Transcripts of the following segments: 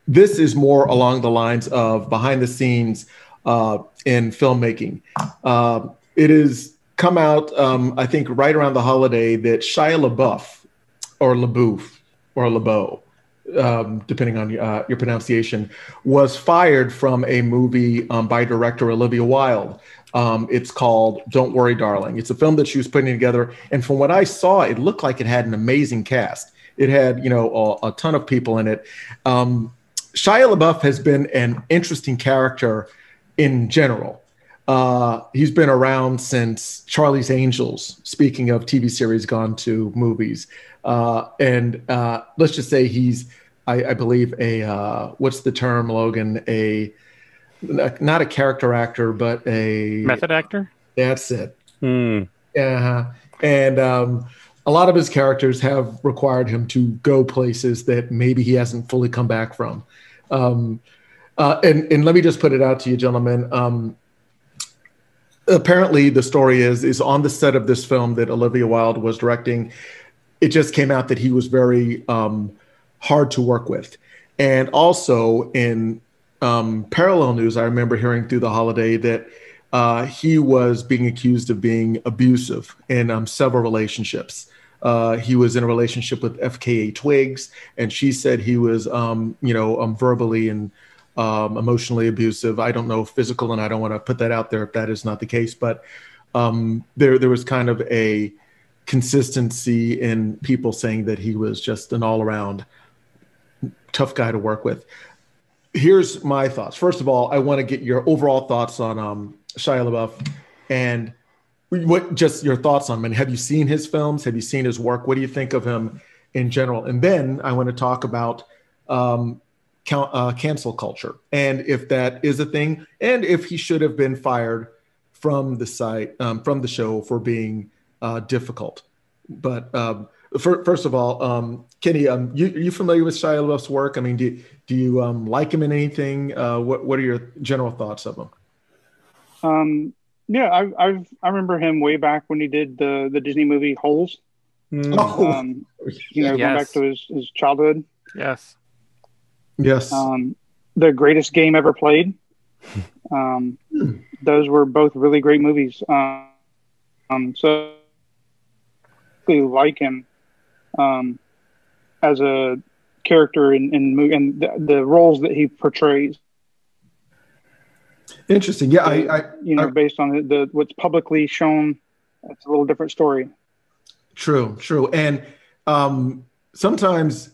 This is more along the lines of behind the scenes in filmmaking. It has come out, I think, right around the holiday that Shia LaBeouf, or LaBeouf, or LeBeau, depending on your pronunciation, was fired from a movie by director Olivia Wilde. It's called Don't Worry, Darling. It's a film that she was putting together. And from what I saw, it looked like it had an amazing cast. It had, you know, a ton of people in it. Shia LaBeouf has been an interesting character in general. He's been around since Charlie's Angels, speaking of TV series gone to movies. And let's just say he's, I believe, what's the term, Logan? Not a character actor, but a... Method actor? That's it. Yeah. And a lot of his characters have required him to go places that maybe he hasn't fully come back from. And let me just put it out to you, gentlemen. Apparently, the story is on the set of this film that Olivia Wilde was directing. It just came out that he was very hard to work with. And also in parallel news, I remember hearing through the holiday that he was being accused of being abusive in several relationships. He was in a relationship with FKA Twigs, and she said he was, verbally and emotionally abusive. I don't know physical, and I don't want to put that out there if that is not the case. But there was kind of a consistency in people saying that he was just an all-around tough guy to work with. Here's my thoughts. First of all, I want to get your overall thoughts on Shia LaBeouf, and what just your thoughts on him. And have you seen his films? Have you seen his work? What do you think of him in general? And then I want to talk about cancel culture, and if that is a thing, and if he should have been fired from the site, from the show, for being difficult. But first of all, Kenny, are you familiar with Shia LaBeouf's work? I mean, do you like him in anything? What are your general thoughts of him? Yeah, I remember him way back when he did the Disney movie Holes. Going back to his childhood. Yes. The Greatest Game Ever Played. Those were both really great movies. So I like him as a character in the roles that he portrays. Interesting. Yeah, based on what's publicly shown, it's a little different story. True. And sometimes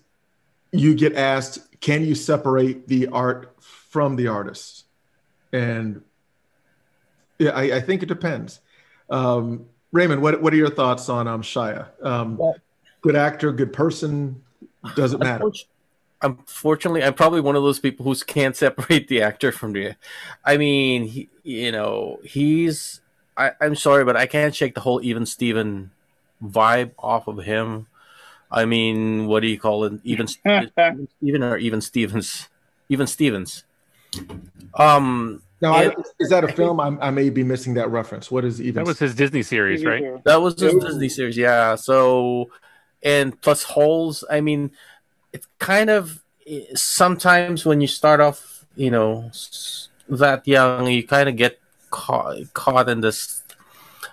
you get asked, can you separate the art from the artist? And yeah, I think it depends. Raymond, what are your thoughts on Shia? Good actor, good person, doesn't matter. Unfortunately, I'm probably one of those people who can't separate the actor from the... I mean, he's... I'm sorry, but I can't shake the whole Even Steven vibe off of him. I mean, what do you call it? Even Steven or Even Stevens? Even Stevens. Now, is that a film? I may be missing that reference. What is Even? That was his Disney series, right? That was his Disney series, yeah. So, and plus Holes, I mean... It's kind of, sometimes when you start off, that young, you kind of get caught in this.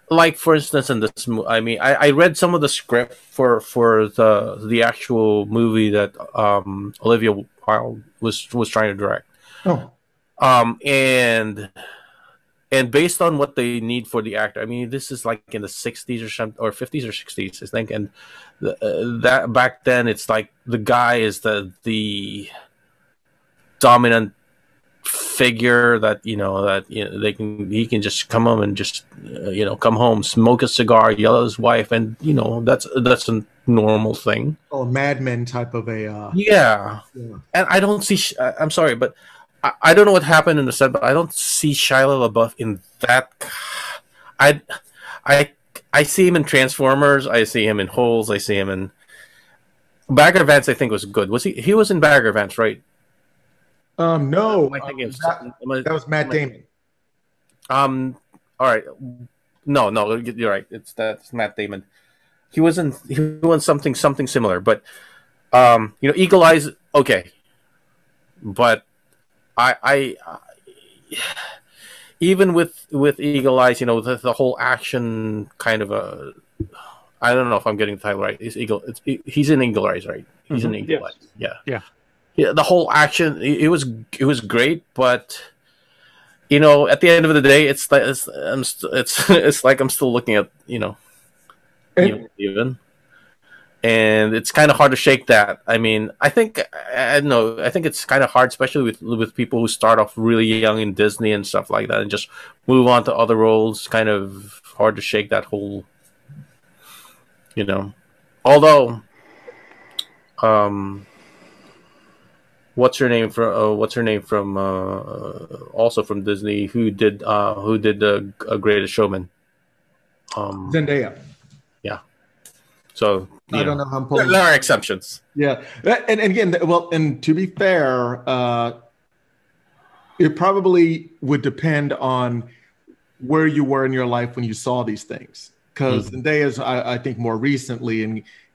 Like, for instance, in this, I mean, I read some of the script for the actual movie that Olivia Wilde was trying to direct. Oh. And based on what they need for the actor, I mean, this is like in the 60s or something, or 50s or 60s, I think. And that back then, it's like the guy is the dominant figure that he can just come home and just come home, smoke a cigar, yell at his wife, and that's a normal thing. Oh, Mad Men type of a yeah. And I don't see. I'm sorry, but I don't know what happened in the set, but I don't see Shia LaBeouf in that. I I I see him in Transformers. I see him in Holes. I see him in Bagger Vance. I think was good. Was he? He was in Bagger Vance, right? No, that was Matt Damon. All right. No, you're right. That's Matt Damon. He was something similar, but Eagle Eyes. Okay, but I even with Eagle Eyes, the whole action kind of a. I don't know if I'm getting the title right. He's in Eagle Eyes, right? He's in Eagle Eyes. Yeah. The whole action, it was great, but at the end of the day, it's like I'm still looking at even, and it's kind of hard to shake that. I mean, I think it's kind of hard, especially with people who start off really young in Disney and stuff like that, and just move on to other roles. Kind of hard to shake that whole, although, what's her name from also from Disney who did a Greatest Showman? Zendaya. Yeah. So I don't know how I'm pulling. There are exceptions. Yeah, and again, and to be fair, it probably would depend on where you were in your life when you saw these things. Because Zendaya's, I think, more recently,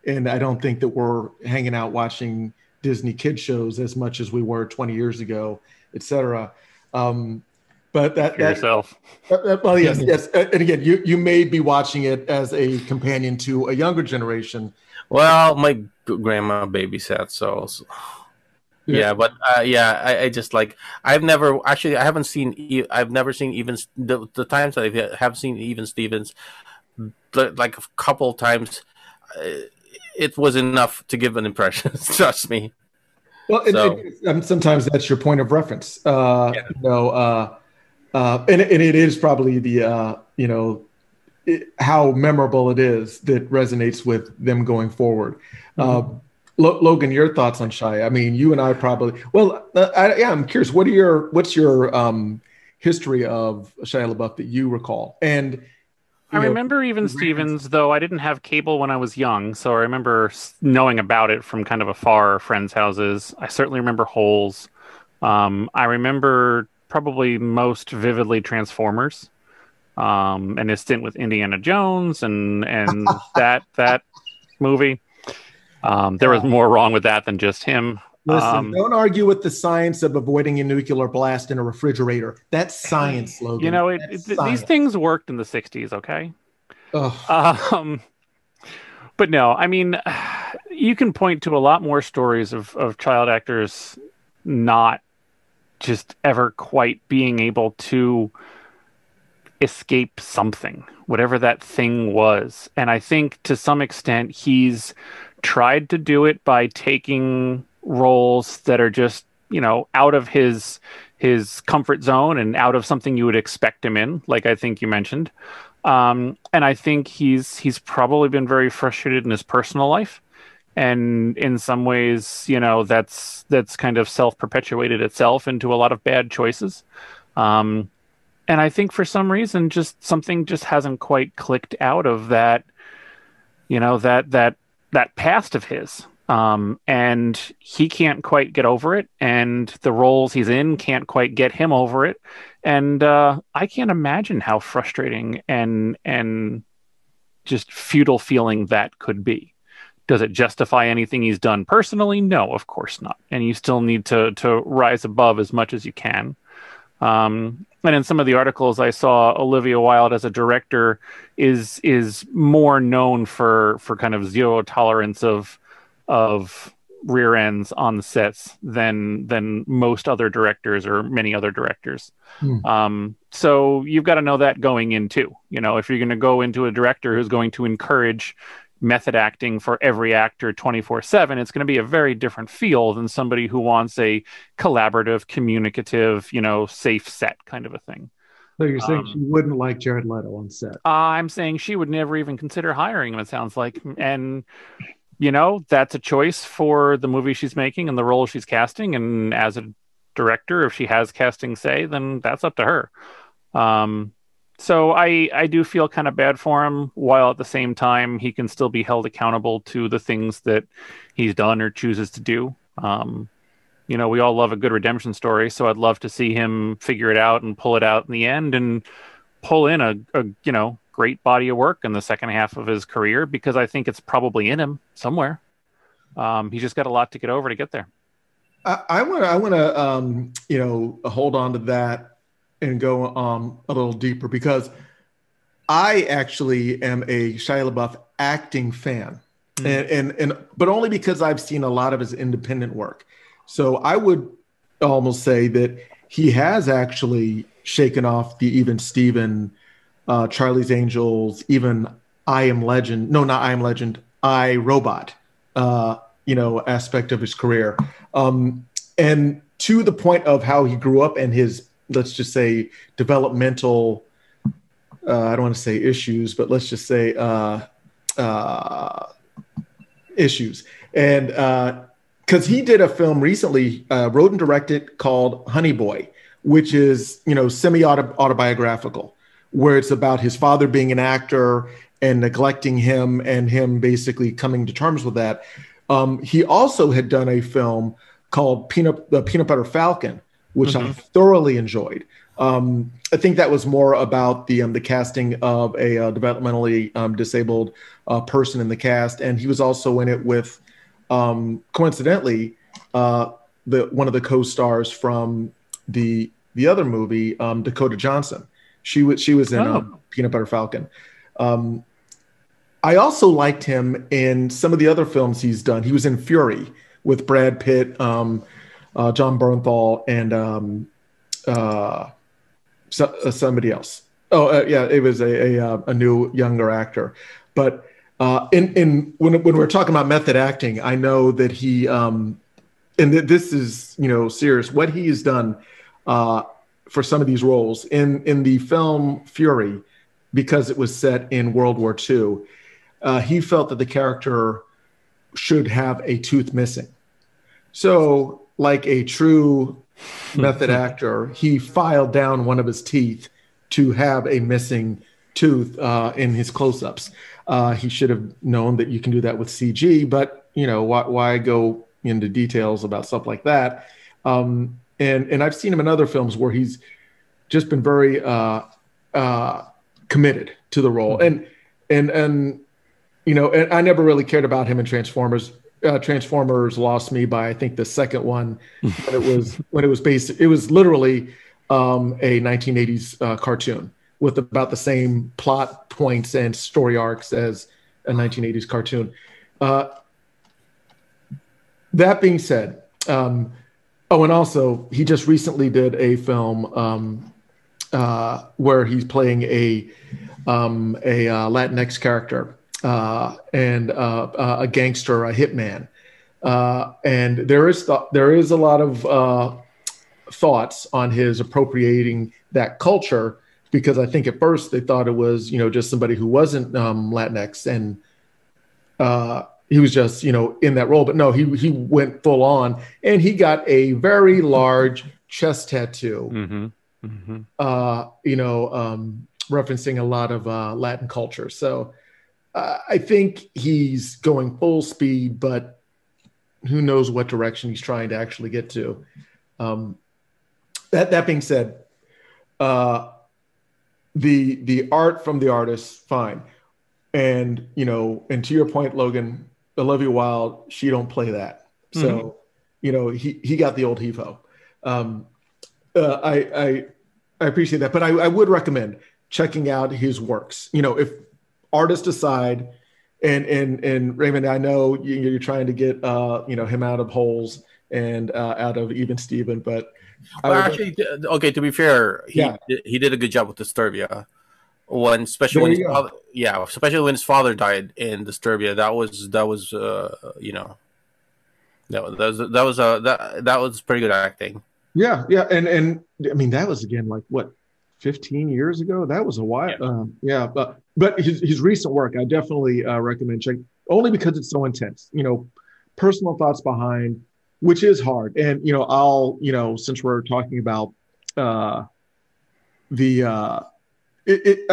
and I don't think that we're hanging out watching Disney kid shows as much as we were 20 years ago, etc. But that yourself. Well, yes, and again, you may be watching it as a companion to a younger generation. Well, my grandma babysat, so yeah, but I just like I haven't seen even the times that I have seen Even Stevens, like a couple of times. It was enough to give an impression. Trust me. Well, sometimes that's your point of reference. And it is probably the how memorable it is that resonates with them going forward. Logan, your thoughts on Shia? I mean, you and I probably. Well, I'm curious. What's your history of Shia LaBeouf that you recall? And I remember Even Stevens, though I didn't have cable when I was young, so I remember knowing about it from kind of afar, friends' houses. I certainly remember Holes. I remember probably most vividly Transformers, and his stint with Indiana Jones and that movie. There was more wrong with that than just him. Listen, don't argue with the science of avoiding a nuclear blast in a refrigerator. That's science, Logan. These things worked in the 60s, okay? But no, I mean, you can point to a lot more stories of child actors not just ever quite being able to escape something, whatever that thing was. And I think to some extent he's tried to do it by taking roles that are just out of his comfort zone and out of something you would expect him in, like I think you mentioned, and I think he's probably been very frustrated in his personal life, and in some ways that's kind of self-perpetuated itself into a lot of bad choices, and I think for some reason just something just hasn't quite clicked out of that that past of his. And he can't quite get over it, and the roles he's in can't quite get him over it. And I can't imagine how frustrating and just futile feeling that could be. Does it justify anything he's done personally? No, of course not. And you still need to rise above as much as you can. And in some of the articles I saw, Olivia Wilde as a director is more known for kind of zero tolerance of rear ends on the sets than most other directors or many other directors. So you've got to know that going in too. If you're going to go into a director who's going to encourage method acting for every actor 24/7, it's going to be a very different feel than somebody who wants a collaborative, communicative, safe set kind of a thing. So you're saying she wouldn't like Jared Leto on set? I'm saying she would never even consider hiring him, it sounds like. And that's a choice for the movie she's making and the role she's casting. And as a director. If she has casting say, then that's up to her. So I do feel kind of bad for him, while at the same time he can still be held accountable to the things that he's done or chooses to do. We all love a good redemption story, so I'd love to see him figure it out and pull it out in the end and pull in a great body of work in the second half of his career, because I think it's probably in him somewhere. He's just got a lot to get over to get there. I want to hold on to that and go a little deeper, because I actually am a Shia LaBeouf acting fan, but only because I've seen a lot of his independent work. So I would almost say that he has actually shaken off the Even Steven, Charlie's Angels, even I Am Legend. No, not I Am Legend. I, Robot. Aspect of his career, and to the point of how he grew up and his, let's just say, developmental, I don't want to say issues, but let's just say issues. And because he did a film recently, wrote and directed, called Honey Boy, which is, semi-autobiographical, where it's about his father being an actor and neglecting him and him basically coming to terms with that. He also had done a film called The Peanut Butter Falcon, which I thoroughly enjoyed. I think that was more about the casting of a developmentally disabled person in the cast, and he was also in it with, coincidentally, one of the co-stars from the other movie, Dakota Johnson. She was in Peanut Butter Falcon. I also liked him in some of the other films he's done. He was in Fury with Brad Pitt, John Bernthal, and somebody else. It was a new younger actor. But when we're talking about method acting, I know that he and this is serious. What he has done for some of these roles in the film Fury, because it was set in World War II. He felt that the character should have a tooth missing. So, like a true method actor, he filed down one of his teeth to have a missing tooth in his close-ups. He should have known that you can do that with CG, but why go into details about stuff like that? And I've seen him in other films where he's just been very committed to the role, and I never really cared about him in Transformers. Transformers lost me by, I think, the second one, when it was based. It was literally a 1980s cartoon with about the same plot points and story arcs as a 1980s cartoon. That being said, and also he just recently did a film where he's playing a Latinx character. And a gangster, a hitman, and there is a lot of thoughts on his appropriating that culture, because I think at first they thought it was just somebody who wasn't Latinx, and he was just in that role. But no, he went full on, and he got a very large chest tattoo, referencing a lot of Latin culture. So. I think he's going full speed, but who knows what direction he's trying to actually get to. That being said, the art from the artist, fine, and and to your point, Logan, Olivia Wilde, she don't play that, so he got the old heave-ho. I appreciate that, but I would recommend checking out his works. If artist aside, and Raymond, I know you're trying to get him out of holes and out of Even Steven, but to be fair, he did a good job with Disturbia. Especially when his father died in Disturbia, that was pretty good acting. And I mean, that was again like what, 15 years ago? That was a while. But his recent work, I definitely recommend checking, only because it's so intense. Personal thoughts behind, which is hard. And since we're talking about I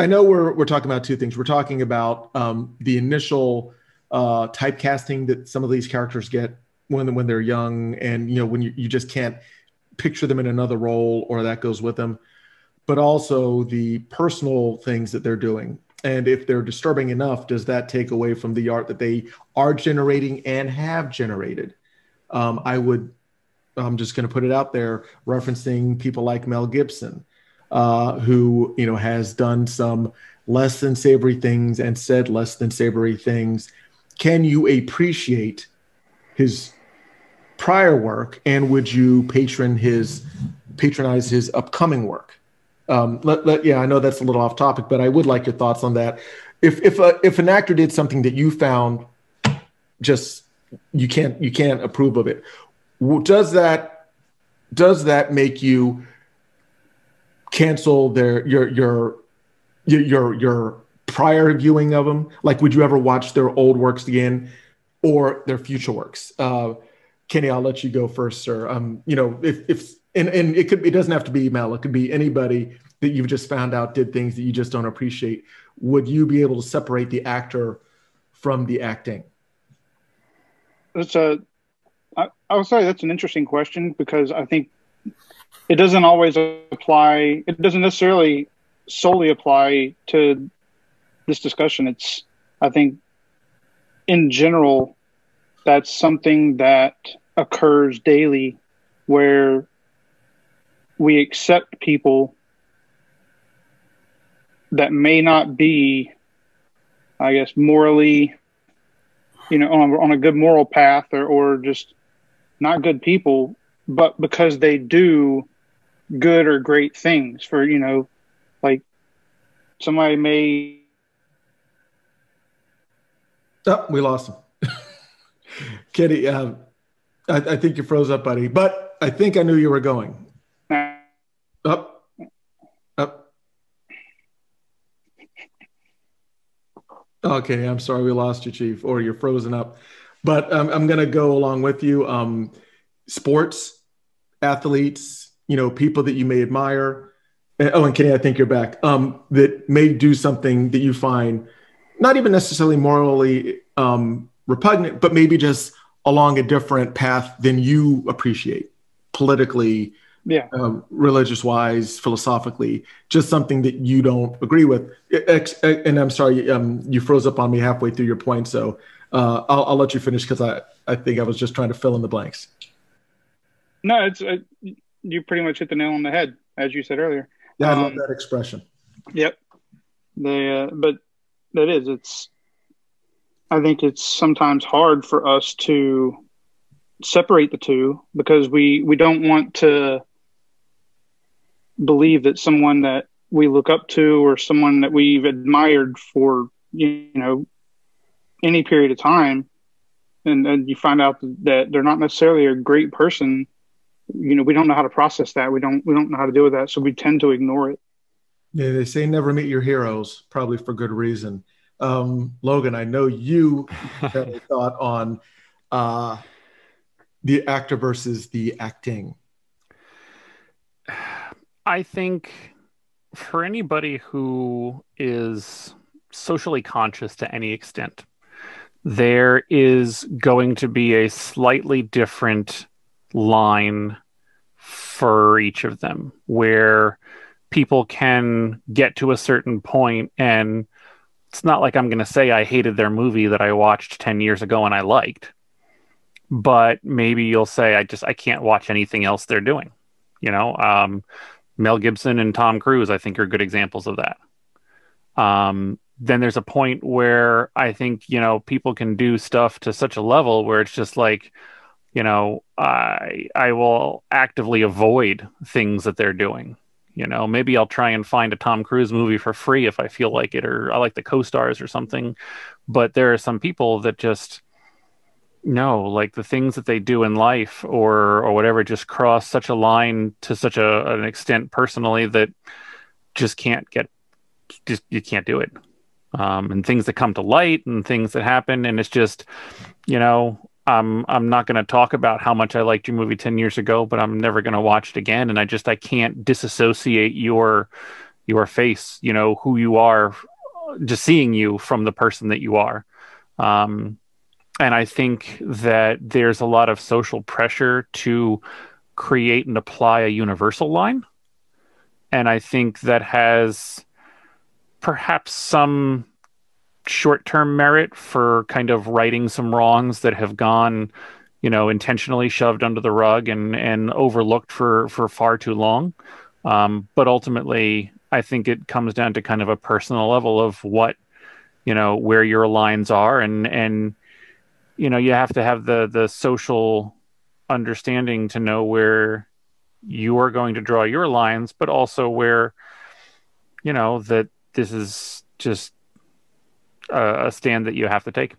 know we're talking about two things. We're talking about the initial typecasting that some of these characters get when they're young, and when you just can't picture them in another role, or that goes with them, but also the personal things that they're doing. And if they're disturbing enough, does that take away from the art that they are generating and have generated? I'm just going to put it out there, referencing people like Mel Gibson, who has done some less than savory things and said less than savory things. Can you appreciate his prior work, and would you patronize his upcoming work? I know that's a little off topic, but I would like your thoughts on that. If an actor did something that you found just you can't approve of it, does that make you cancel your prior viewing of them? Like, would you ever watch their old works again or their future works? Kenny, I'll let you go first, sir. If it doesn't have to be Mel, it could be anybody that you've just found out did things that you just don't appreciate. Would you be able to separate the actor from the acting? I would say that's an interesting question, because I think it doesn't always apply. It doesn't necessarily solely apply to this discussion. I think in general, that's something that occurs daily, where we accept people that may not be, I guess, morally, on a good moral path, or just not good people, but because they do good or great things for, like somebody may. Oh, we lost him. Kenny, I think you froze up, buddy, but I think I knew you were going. Up. Okay, I'm sorry we lost you, Chief, or you're frozen up. But I'm going to go along with you. Sports, athletes, people that you may admire. And Kenny, I think you're back. That may do something that you find not even necessarily morally repugnant, but maybe just along a different path than you appreciate, politically, religious wise, philosophically, just something that you don't agree with. And I'm sorry, you froze up on me halfway through your point. So I'll let you finish, because I think I was just trying to fill in the blanks. No, you pretty much hit the nail on the head, as you said earlier. Yeah, I love that expression. Yep. But that is, I think it's sometimes hard for us to separate the two, because we don't want to believe that someone that we look up to, or someone that we've admired for, any period of time, and you find out that they're not necessarily a great person, we don't know how to process that. We don't know how to deal with that. So we tend to ignore it. Yeah, they say never meet your heroes, probably for good reason. Logan, I know you had a thought on the actor versus the acting. I think for anybody who is socially conscious to any extent, there is going to be a slightly different line for each of them, where people can get to a certain point, and it's not like I'm going to say I hated their movie that I watched 10 years ago and I liked, but maybe you'll say I can't watch anything else they're doing. Mel Gibson and Tom Cruise, I think, are good examples of that. Then there's a point where I think, people can do stuff to such a level where it's just like, I will actively avoid things that they're doing. Maybe I'll try and find a Tom Cruise movie for free if I feel like it, or I like the co-stars or something. But there are some people that just, like the things that they do in life or whatever, just cross such a line to such an extent personally that you can't do it. And things that come to light and things that happen. And it's just, I'm not going to talk about how much I liked your movie 10 years ago, but I'm never going to watch it again. And I can't disassociate your face, who you are, just seeing you from the person that you are. And I think that there's a lot of social pressure to create and apply a universal line. And I think that has perhaps some short-term merit for kind of righting some wrongs that have gone, intentionally shoved under the rug and overlooked for far too long. But ultimately, I think it comes down to kind of a personal level of what, where your lines are, and you have to have the social understanding to know where you are going to draw your lines, but also where, that this is just a stand that you have to take.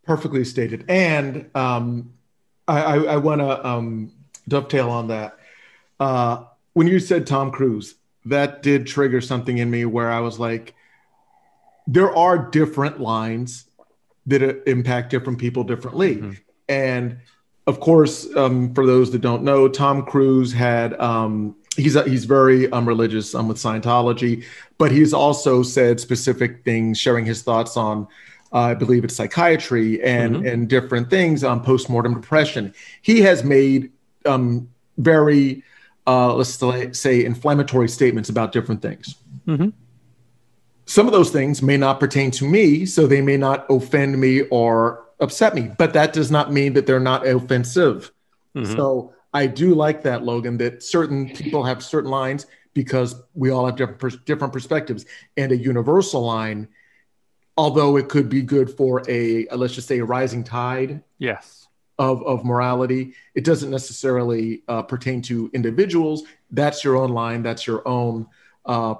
Perfectly stated. And I want to dovetail on that. When you said Tom Cruise, that did trigger something in me where I was like, there are different lines that impact different people differently. Mm-hmm. And of course, for those that don't know, Tom Cruise had, he's very religious with Scientology, but he's also said specific things, sharing his thoughts on, I believe it's psychiatry and different things on postmortem depression. He has made very, let's say, inflammatory statements about different things. Mm-hmm. Some of those things may not pertain to me, so they may not offend me or upset me, but that does not mean that they're not offensive. Mm-hmm. So I do like that, Logan, that certain people have certain lines because we all have different perspectives, and a universal line, although it could be good for let's just say a rising tide. Yes. Of morality, it doesn't necessarily pertain to individuals. That's your own line. That's your own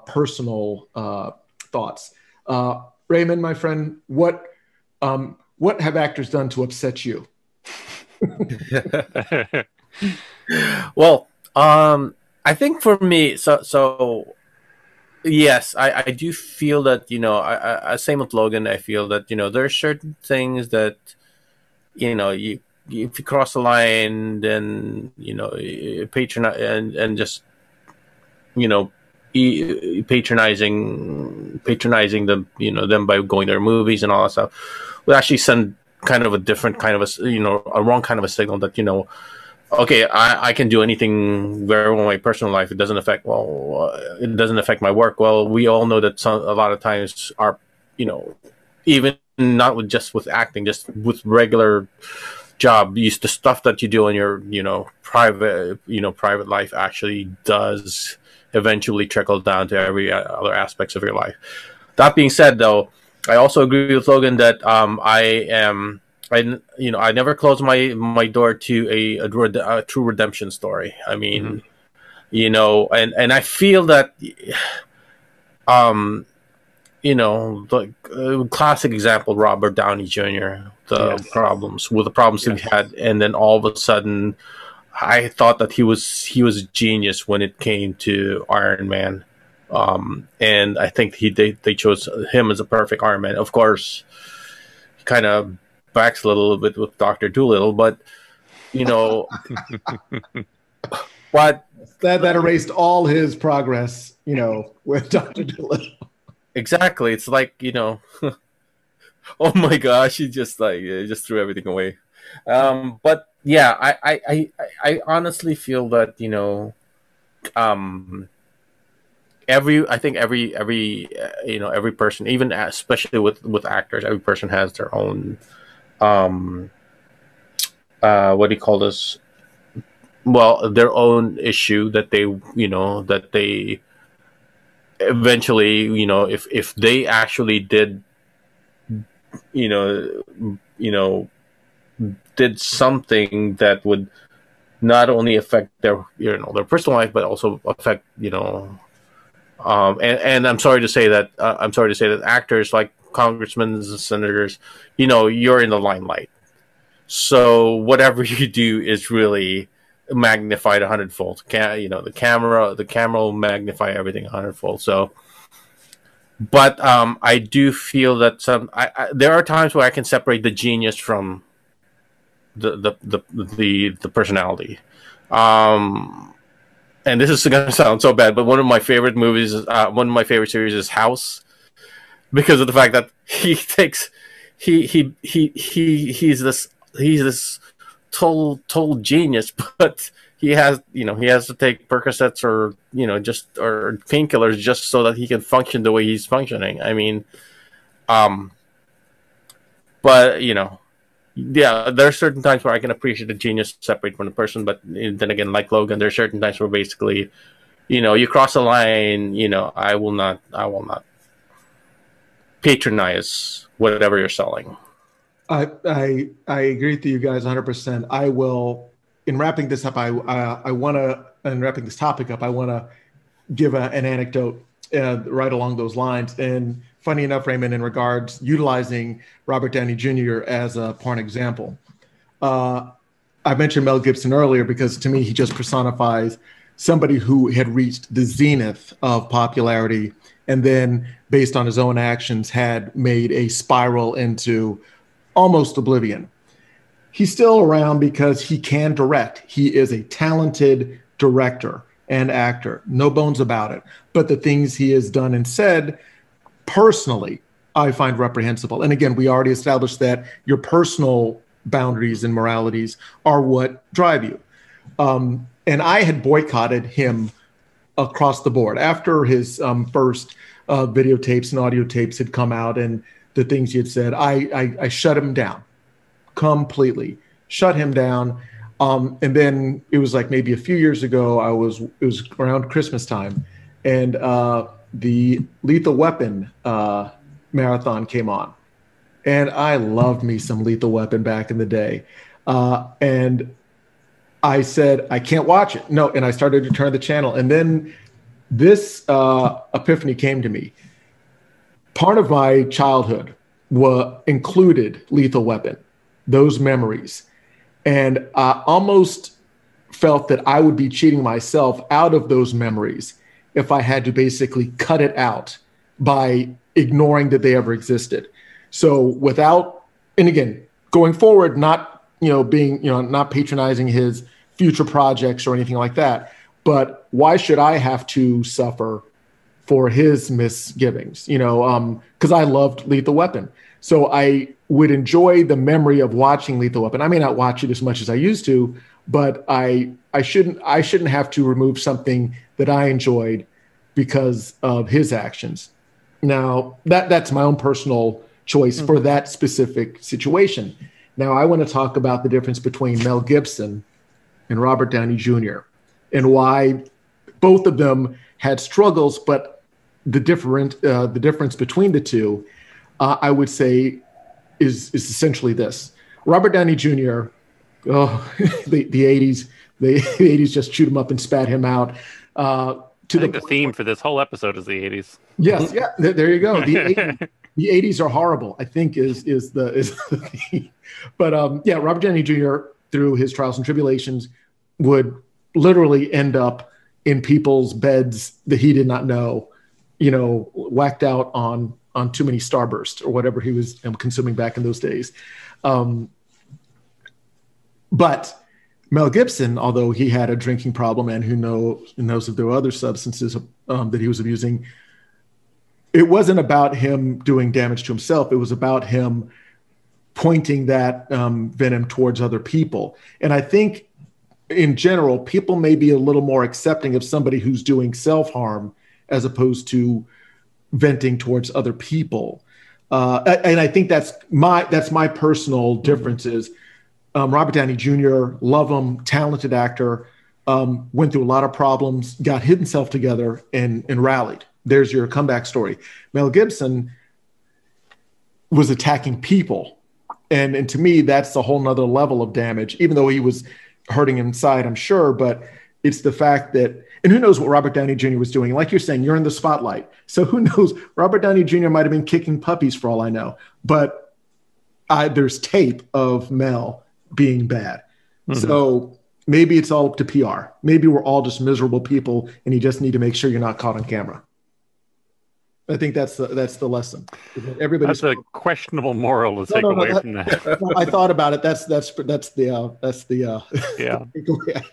personal thoughts. Raymond, my friend, what have actors done to upset you? Well, I think for me, so yes, I do feel that, I same with Logan. I feel that, there are certain things that, if you cross the line, then, patronize and just, patronizing them, them by going to their movies and all that stuff, would actually send kind of a different kind of a wrong kind of a signal that, okay, I can do anything very well in my personal life. It doesn't affect my work. Well, we all know that a lot of times our, even not with acting, just with regular job, the stuff that you do in your, private life actually does eventually trickle down to every other aspects of your life. That being said, though, I also agree with Logan that I never close my door to a true redemption story. I mean, and I feel that, the classic example, Robert Downey Jr., the problems he had, and then all of a sudden, I thought that he was a genius when it came to Iron Man. And I think they chose him as a perfect Iron Man. Of course, he kind of backslid a little bit with Dr. Dolittle, but but that erased all his progress, with Dr. Dolittle. Exactly. It's like, oh my gosh, he just threw everything away. But yeah, I honestly feel that, every person, even especially with actors, every person has their own what do you call this? Well, their own issue that they eventually, if they actually did did something that would not only affect their personal life, but also affect and I'm sorry to say that actors like congressmen and senators, you're in the limelight, so whatever you do is really magnified 100-fold. The camera will magnify everything 100-fold. So, but I do feel that there are times where I can separate the genius from the personality. And this is going to sound so bad, but one of my favorite movies, one of my favorite series is House, because of the fact that he's this total genius, but he has to take Percocets or or painkillers just so that he can function the way he's functioning. I mean, but yeah, there are certain times where I can appreciate the genius separate from the person, but then again, like Logan, there are certain times where basically, you cross the line. I will not patronize whatever you're selling. I agree with you guys 100%. I will, in wrapping this up, wrapping this topic up, I want to give an anecdote right along those lines. And funny enough, Raymond, in regards utilizing Robert Downey Jr. as a porn example, I mentioned Mel Gibson earlier because to me he just personifies somebody who had reached the zenith of popularity and then, based on his own actions, had made a spiral into almost oblivion. He's still around because he can direct. He is a talented director and actor, no bones about it. But the things he has done and said, personally, I find reprehensible. And again, we already established that your personal boundaries and moralities are what drive you. And I had boycotted him across the board after his first videotapes and audio tapes had come out and the things he had said. I shut him down completely, shut him down. And then it was like maybe a few years ago, it was around Christmas time, and the Lethal Weapon marathon came on. And I loved me some Lethal Weapon back in the day. And I said, I can't watch it. No, and I started to turn the channel. And then this epiphany came to me. Part of my childhood included Lethal Weapon, those memories. And I almost felt that I would be cheating myself out of those memories if I had to basically cut it out by ignoring that they ever existed. So and again, going forward, not not patronizing his future projects or anything like that, but why should I have to suffer for his misgivings? Because I loved Lethal Weapon. So I would enjoy the memory of watching Lethal Weapon. I may not watch it as much as I used to, but I shouldn't have to remove something that I enjoyed because of his actions. Now, that's my own personal choice for that specific situation. Now, I want to talk about the difference between Mel Gibson and Robert Downey Jr. and why both of them had struggles, but the difference between the two, I would say, is essentially this. Robert Downey Jr., the 80s, the 80s just chewed him up and spat him out. I think the theme for this whole episode is the 80s. Yes, yeah, there you go. The 80s are horrible, I think is the theme. But Robert Downey Jr., through his trials and tribulations, would literally end up in people's beds that he did not know, whacked out on too many Starburst or whatever he was consuming back in those days. But Mel Gibson, although he had a drinking problem and who knows if there were other substances that he was abusing, it wasn't about him doing damage to himself. It was about him pointing that venom towards other people. And I think in general, people may be a little more accepting of somebody who's doing self-harm as opposed to venting towards other people. And I think that's my personal difference is Robert Downey Jr., love him, talented actor, went through a lot of problems, got himself together and rallied. There's your comeback story. Mel Gibson was attacking people. And to me, that's a whole nother level of damage, even though he was hurting inside, I'm sure. But it's the fact that, and who knows what Robert Downey Jr. was doing? Like you're saying, you're in the spotlight. So who knows? Robert Downey Jr. might have been kicking puppies for all I know. But there's tape of Mel being bad. Mm-hmm. So maybe it's all up to PR. Maybe we're all just miserable people and you just need to make sure you're not caught on camera. I think that's the lesson. Everybody's That's a questionable moral to take away from that. I thought about it. That's the Yeah. takeaway.